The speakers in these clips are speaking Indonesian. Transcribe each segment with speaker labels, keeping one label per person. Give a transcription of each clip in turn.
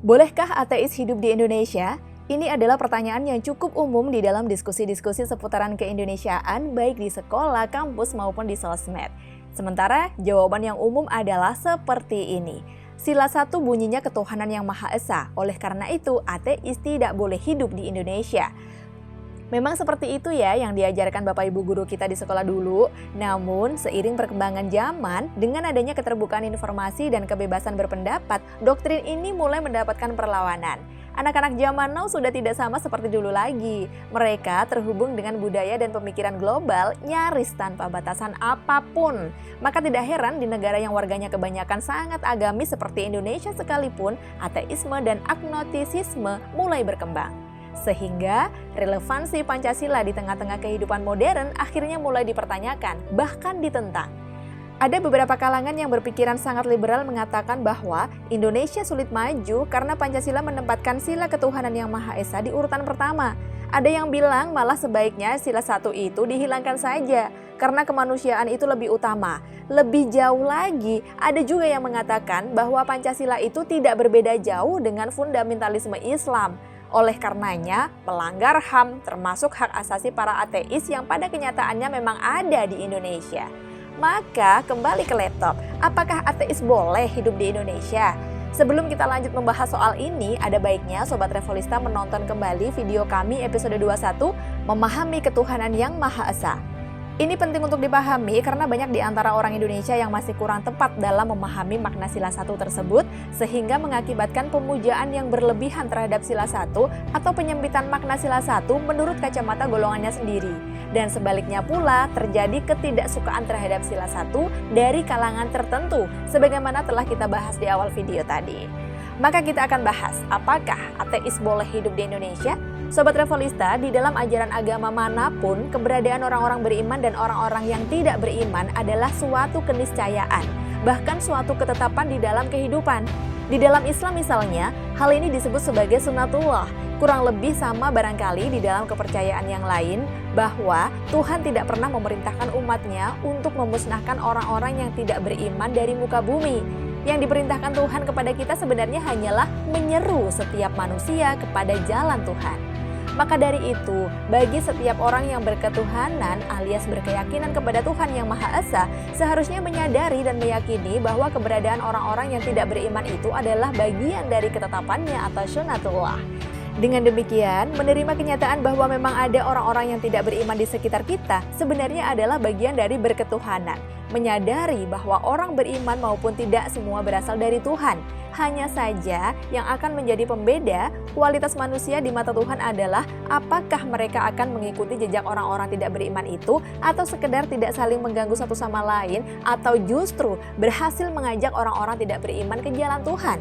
Speaker 1: Bolehkah ateis hidup di Indonesia? Ini adalah pertanyaan yang cukup umum di dalam diskusi-diskusi seputaran keindonesiaan baik di sekolah, kampus maupun di sosmed. Sementara jawaban yang umum adalah seperti ini. Sila 1 bunyinya ketuhanan yang Maha Esa, oleh karena itu ateis tidak boleh hidup di Indonesia. Memang seperti itu ya yang diajarkan Bapak Ibu guru kita di sekolah dulu. Namun seiring perkembangan zaman, dengan adanya keterbukaan informasi dan kebebasan berpendapat, doktrin ini mulai mendapatkan perlawanan. Anak-anak zaman now sudah tidak sama seperti dulu lagi. Mereka terhubung dengan budaya dan pemikiran global nyaris tanpa batasan apapun. Maka tidak heran di negara yang warganya kebanyakan sangat agamis seperti Indonesia sekalipun, ateisme dan agnostisisme mulai berkembang. Sehingga relevansi Pancasila di tengah-tengah kehidupan modern akhirnya mulai dipertanyakan, bahkan ditentang. Ada beberapa kalangan yang berpikiran sangat liberal mengatakan bahwa Indonesia sulit maju karena Pancasila menempatkan sila ketuhanan yang Maha Esa di urutan pertama. Ada yang bilang malah sebaiknya sila 1 itu dihilangkan saja karena kemanusiaan itu lebih utama. Lebih jauh lagi, ada juga yang mengatakan bahwa Pancasila itu tidak berbeda jauh dengan fundamentalisme Islam. Oleh karenanya, melanggar HAM termasuk hak asasi para ateis yang pada kenyataannya memang ada di Indonesia. Maka kembali ke laptop, apakah ateis boleh hidup di Indonesia? Sebelum kita lanjut membahas soal ini, ada baiknya Sobat Revolista menonton kembali video kami episode 21, Memahami Ketuhanan yang Maha Esa. Ini penting untuk dipahami karena banyak di antara orang Indonesia yang masih kurang tepat dalam memahami makna sila 1 tersebut, sehingga mengakibatkan pemujaan yang berlebihan terhadap sila 1 atau penyempitan makna sila 1 menurut kacamata golongannya sendiri. Dan sebaliknya pula terjadi ketidaksukaan terhadap sila 1 dari kalangan tertentu, sebagaimana telah kita bahas di awal video tadi. Maka kita akan bahas, apakah ateis boleh hidup di Indonesia? Sobat Revolista, di dalam ajaran agama manapun, keberadaan orang-orang beriman dan orang-orang yang tidak beriman adalah suatu keniscayaan, bahkan suatu ketetapan di dalam kehidupan. Di dalam Islam misalnya, hal ini disebut sebagai sunatullah. Kurang lebih sama barangkali di dalam kepercayaan yang lain, bahwa Tuhan tidak pernah memerintahkan umatnya untuk memusnahkan orang-orang yang tidak beriman dari muka bumi. Yang diperintahkan Tuhan kepada kita sebenarnya hanyalah menyeru setiap manusia kepada jalan Tuhan. Maka dari itu, bagi setiap orang yang berketuhanan alias berkeyakinan kepada Tuhan yang Maha Esa, seharusnya menyadari dan meyakini bahwa keberadaan orang-orang yang tidak beriman itu adalah bagian dari ketetapannya atau sunatullah. Dengan demikian, menerima kenyataan bahwa memang ada orang-orang yang tidak beriman di sekitar kita sebenarnya adalah bagian dari berketuhanan. Menyadari bahwa orang beriman maupun tidak semua berasal dari Tuhan. Hanya saja yang akan menjadi pembeda kualitas manusia di mata Tuhan adalah apakah mereka akan mengikuti jejak orang-orang tidak beriman itu atau sekedar tidak saling mengganggu satu sama lain atau justru berhasil mengajak orang-orang tidak beriman ke jalan Tuhan.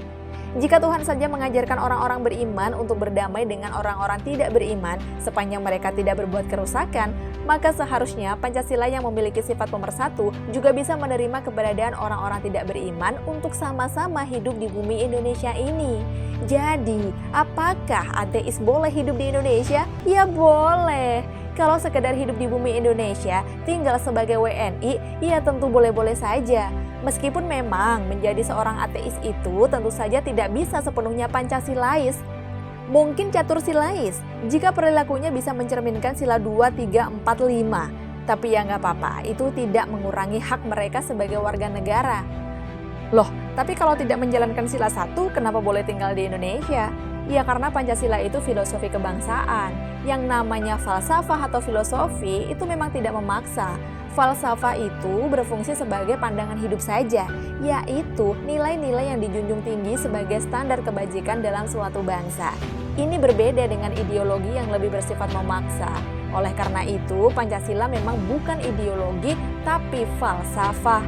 Speaker 1: Jika Tuhan saja mengajarkan orang-orang beriman untuk berdamai dengan orang-orang tidak beriman sepanjang mereka tidak berbuat kerusakan, maka seharusnya Pancasila yang memiliki sifat pemersatu juga bisa menerima keberadaan orang-orang tidak beriman untuk sama-sama hidup di bumi Indonesia ini. Jadi, apakah ateis boleh hidup di Indonesia? Ya boleh. Kalau sekedar hidup di bumi Indonesia, tinggal sebagai WNI, ya tentu boleh-boleh saja. Meskipun memang menjadi seorang ateis itu tentu saja tidak bisa sepenuhnya Pancasilais. Mungkin catursilais, jika perilakunya bisa mencerminkan sila 2, 3, 4, 5. Tapi ya nggak apa-apa, itu tidak mengurangi hak mereka sebagai warga negara. Loh, tapi kalau tidak menjalankan sila 1, kenapa boleh tinggal di Indonesia? Ya karena Pancasila itu filosofi kebangsaan. Yang namanya falsafah atau filosofi itu memang tidak memaksa. Falsafah itu berfungsi sebagai pandangan hidup saja, yaitu nilai-nilai yang dijunjung tinggi sebagai standar kebajikan dalam suatu bangsa. Ini berbeda dengan ideologi yang lebih bersifat memaksa. Oleh karena itu, Pancasila memang bukan ideologi, tapi falsafah.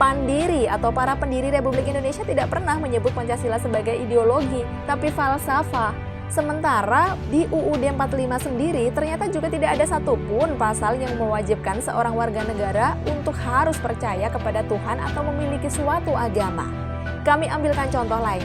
Speaker 1: Pandiri atau para pendiri Republik Indonesia tidak pernah menyebut Pancasila sebagai ideologi, tapi falsafah. Sementara di UUD 45 sendiri ternyata juga tidak ada satupun pasal yang mewajibkan seorang warga negara untuk harus percaya kepada Tuhan atau memiliki suatu agama. Kami ambilkan contoh lain.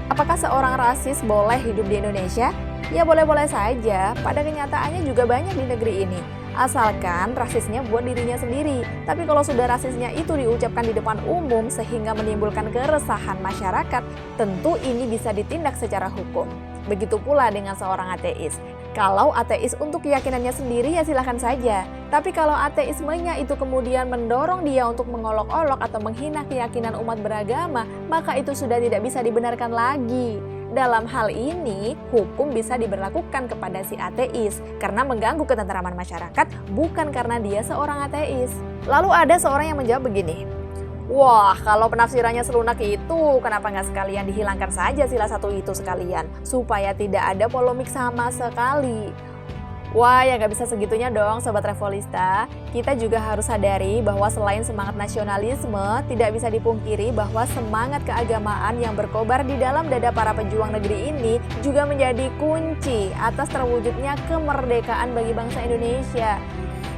Speaker 1: Apakah seorang rasis boleh hidup di Indonesia? Ya boleh-boleh saja, pada kenyataannya juga banyak di negeri ini. asalkan rasisnya buat dirinya sendiri. Tapi kalau sudah rasisnya itu diucapkan di depan umum sehingga menimbulkan keresahan masyarakat, tentu ini bisa ditindak secara hukum. Begitu pula dengan seorang ateis. Kalau ateis untuk keyakinannya sendiri ya silahkan saja. Tapi kalau ateismenya itu kemudian mendorong dia untuk mengolok-olok atau menghina keyakinan umat beragama, maka itu sudah tidak bisa dibenarkan lagi. Dalam hal ini, hukum bisa diberlakukan kepada si ateis karena mengganggu ketentraman masyarakat, bukan karena dia seorang ateis. Lalu ada seorang yang menjawab begini, wah, kalau penafsirannya selunak itu, kenapa nggak sekalian dihilangkan saja sila satu itu sekalian, supaya tidak ada polemik sama sekali. Wah, ya nggak bisa segitunya dong Sobat Revolista. Kita juga harus sadari bahwa selain semangat nasionalisme, tidak bisa dipungkiri bahwa semangat keagamaan yang berkobar di dalam dada para pejuang negeri ini juga menjadi kunci atas terwujudnya kemerdekaan bagi bangsa Indonesia.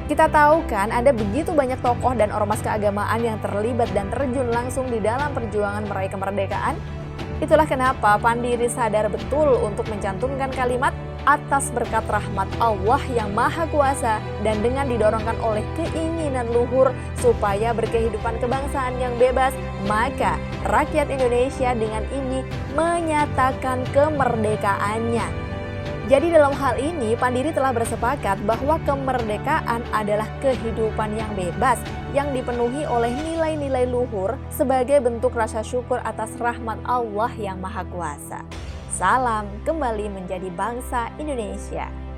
Speaker 1: Kita tahu kan ada begitu banyak tokoh dan ormas keagamaan yang terlibat dan terjun langsung di dalam perjuangan meraih kemerdekaan. Itulah kenapa Pandiri sadar betul untuk mencantumkan kalimat atas berkat rahmat Allah yang Maha Kuasa dan dengan didorongkan oleh keinginan luhur supaya berkehidupan kebangsaan yang bebas, maka rakyat Indonesia dengan ini menyatakan kemerdekaannya. Jadi dalam hal ini Pandiri telah bersepakat bahwa kemerdekaan adalah kehidupan yang bebas yang dipenuhi oleh nilai-nilai luhur sebagai bentuk rasa syukur atas rahmat Allah yang Maha Kuasa. Salam kembali menjadi bangsa Indonesia.